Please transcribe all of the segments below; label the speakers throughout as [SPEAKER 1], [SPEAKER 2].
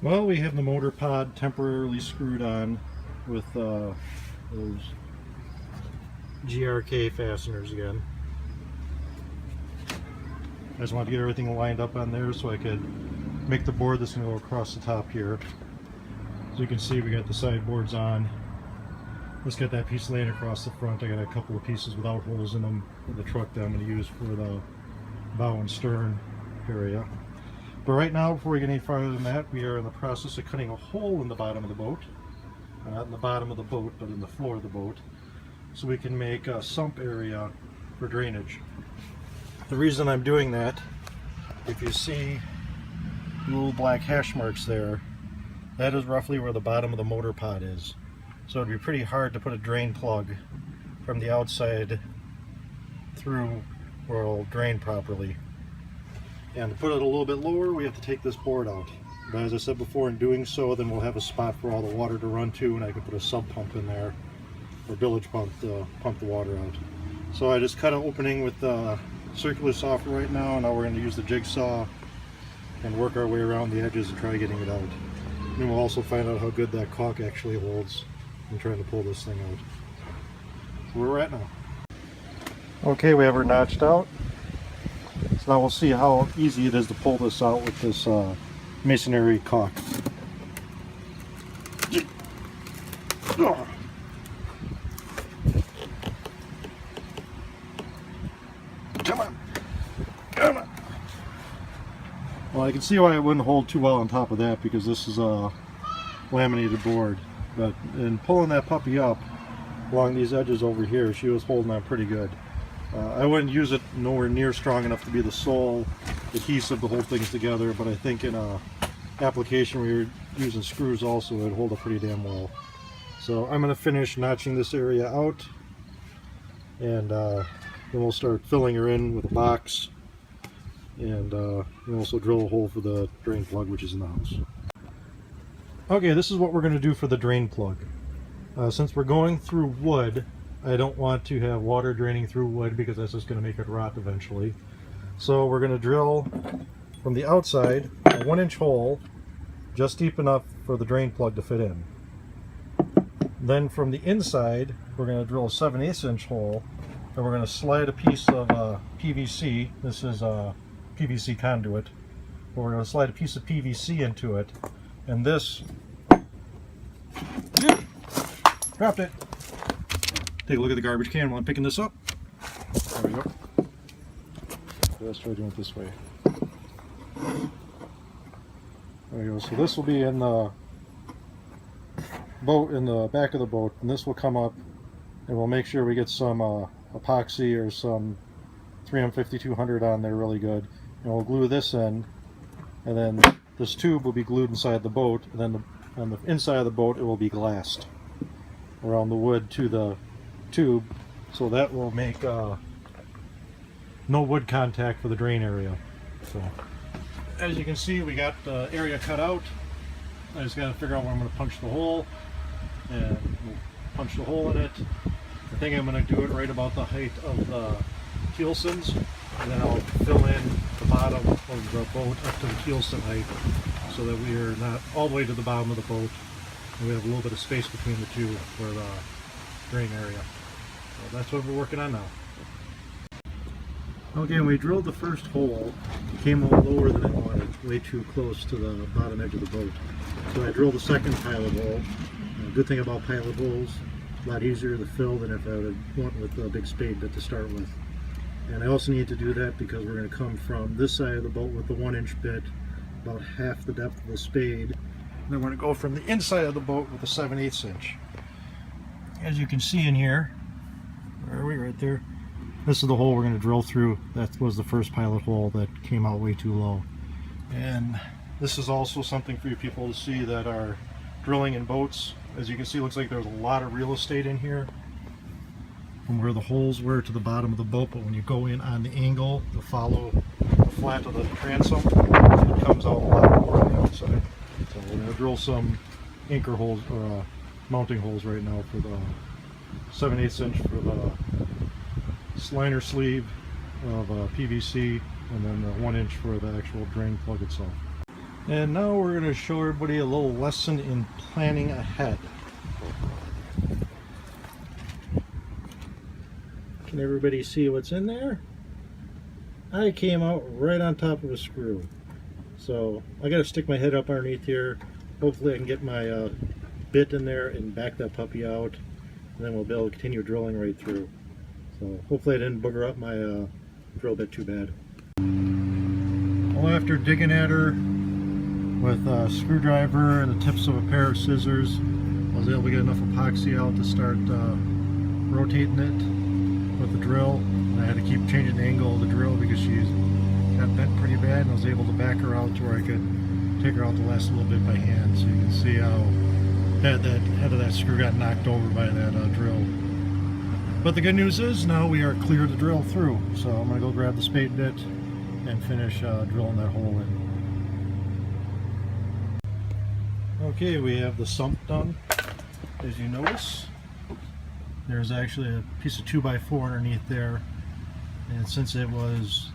[SPEAKER 1] Well, we have the motor pod temporarily screwed on with those GRK fasteners again. I just wanted to get everything lined up on there so I could make the board that's going to go across the top here. As you can see, we got the side boards on. Let's get that piece laying across the front. I got a couple of pieces without holes in them for the truck that I'm going to use for the bow and stern area. But right now, before we get any farther than that, we are in the process of cutting a hole in the bottom of the boat. Not in the bottom of the boat, but in the floor of the boat, so we can make a sump area for drainage. The reason I'm doing that, if you see little black hash marks there, that is roughly where the bottom of the motor pod is. So it'd be pretty hard to put a drain plug from the outside through where it'll drain properly. And to put it a little bit lower, we have to take this board out. But as I said before, in doing so, then we'll have a spot for all the water to run to, and I can put a sub pump in there, or bilge pump to pump the water out. So I just cut an opening with the circular saw right now, and now we're going to use the jigsaw and work our way around the edges and try getting it out. And then we'll also find out how good that caulk actually holds in trying to pull this thing out. So where we're at now. Okay, we have her notched out. So now we'll see how easy it is to pull this out with this masonry caulk. Come on! Come on! Well, I can see why it wouldn't hold too well on top of that, because this is a laminated board. But in pulling that puppy up along these edges over here, she was holding on pretty good. I wouldn't use it nowhere near strong enough to be the sole adhesive to hold things together, but I think in a application where you're using screws also, it would hold up pretty damn well. So I'm going to finish notching this area out, and then we'll start filling her in with a box, and we'll also drill a hole for the drain plug, which is in the house. Okay, this is what we're going to do for the drain plug. Since we're going through wood, I don't want to have water draining through wood because that's just going to make it rot eventually. So we're going to drill from the outside a 1-inch hole, just deep enough for the drain plug to fit in. Then from the inside, we're going to drill a 7/8 inch hole, and we're going to slide a piece of PVC. This is a PVC conduit. But we're going to slide a piece of PVC into it, and this... Dropped it! Take a look at the garbage can while I'm picking this up. There we go. Let's try doing it this way. There we go. So this will be in the boat, in the back of the boat, and this will come up, and we'll make sure we get some epoxy or some 3M5200 on there really good, and we'll glue this in, and then this tube will be glued inside the boat, and then on the inside of the boat it will be glassed around the wood to the tube, so that will make no wood contact for the drain area. So as you can see, we got the area cut out. I just got to figure out where I'm going to punch the hole, and we'll punch the hole in it. I think I'm going to do it right about the height of the keelsons, and then I'll fill in the bottom of the boat up to the keelson height, so that we are not all the way to the bottom of the boat, and we have a little bit of space between the two for the drain area. So that's what we're working on now. Okay, we drilled the first hole. It came a little lower than I wanted, way too close to the bottom edge of the boat. So I drilled the second pilot hole. Good thing about pilot holes, a lot easier to fill than if I would have went with a big spade bit to start with. And I also need to do that because we're going to come from this side of the boat with the 1-inch bit, about half the depth of the spade. And then we're going to go from the inside of the boat with a 7/8 inch. As you can see in here, where are we? Right there. This is the hole we're going to drill through. That was the first pilot hole that came out way too low. And this is also something for you people to see that are drilling in boats. As you can see, it looks like there's a lot of real estate in here from where the holes were to the bottom of the boat, but when you go in on the angle to follow the flat of the transom, it comes out a lot more on the outside. So drill some anchor holes or mounting holes right now for the 7/8 inch for the liner sleeve of PVC, and then the 1 inch for the actual drain plug itself. And now we're going to show everybody a little lesson in planning ahead. Can everybody see what's in there? I came out right on top of a screw. So I got to stick my head up underneath here. Hopefully I can get my bit in there and back that puppy out, and then we'll be able to continue drilling right through. So hopefully I didn't booger up my drill bit too bad. Well, after digging at her with a screwdriver and the tips of a pair of scissors, I was able to get enough epoxy out to start rotating it with the drill. And I had to keep changing the angle of the drill because she's got bent pretty bad, and I was able to back her out to where I could take her out the last little bit by hand. So you can see how that head of that screw got knocked over by that drill. But the good news is now we are clear to drill through. So I'm going to go grab the spade bit and finish drilling that hole in. Okay, we have the sump done. As you notice, there's actually a piece of 2x4 underneath there, and since it was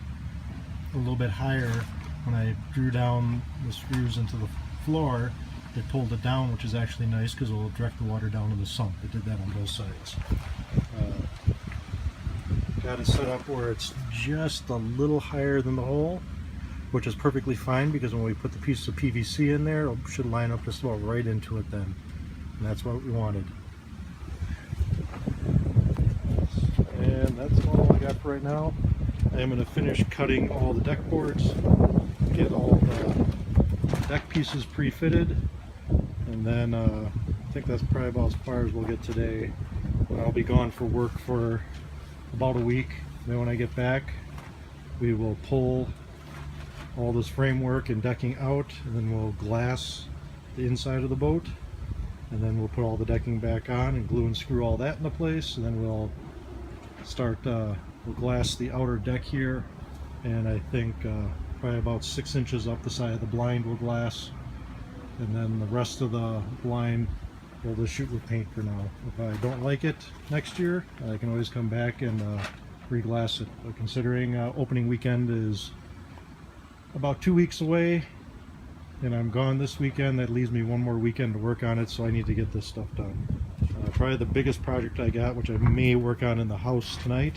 [SPEAKER 1] a little bit higher, when I drew down the screws into the floor, it pulled it down, which is actually nice because it will direct the water down to the sump. It did that on both sides. Got it set up where it's just a little higher than the hole, which is perfectly fine because when we put the piece of PVC in there, it should line up just about right into it then. And that's what we wanted. And that's all I got for right now. I am going to finish cutting all the deck boards, get all the deck pieces pre-fitted, and then I think that's probably about as far as we'll get today. I'll be gone for work for about a week. Then when I get back, we will pull all this framework and decking out, and then we'll glass the inside of the boat, and then we'll put all the decking back on and glue and screw all that into place, and then we'll start we'll glass the outer deck here, and I think probably about 6 inches up the side of the blind we'll glass, and then the rest of the blind we'll just shoot with paint for now. If I don't like it next year, I can always come back and re-glass it. But considering opening weekend is about 2 weeks away, and I'm gone this weekend, that leaves me one more weekend to work on it, so I need to get this stuff done. Probably the biggest project I got, which I may work on in the house tonight,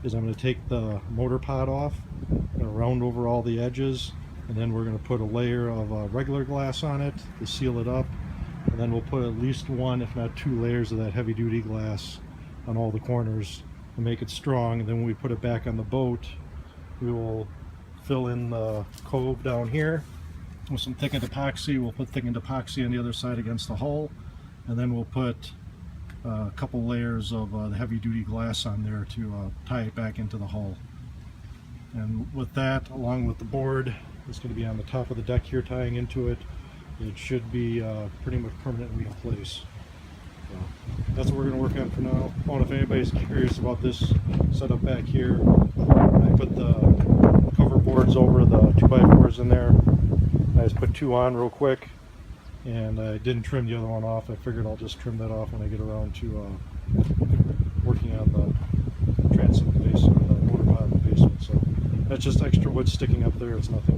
[SPEAKER 1] is I'm going to take the motor pod off, I'm going to round over all the edges, and then we're going to put a layer of regular glass on it to seal it up, and then we'll put at least 1, if not 2 layers of that heavy duty glass on all the corners to make it strong. And then when we put it back on the boat, we will fill in the cove down here with some thickened epoxy. We'll put thickened epoxy on the other side against the hull, and then we'll put a couple layers of the heavy duty glass on there to tie it back into the hull. And with that, along with the board that's going to be on the top of the deck here tying into it, it should be pretty much permanently in place. So that's what we're going to work on for now. Oh, if anybody's curious about this setup back here, I put the cover boards over the 2x4s in there. I just put 2 on real quick, and I didn't trim the other one off. I figured I'll just trim that off when I get around to working on the transom in the basement, the motor pod in the basement. So that's just extra wood sticking up there. It's nothing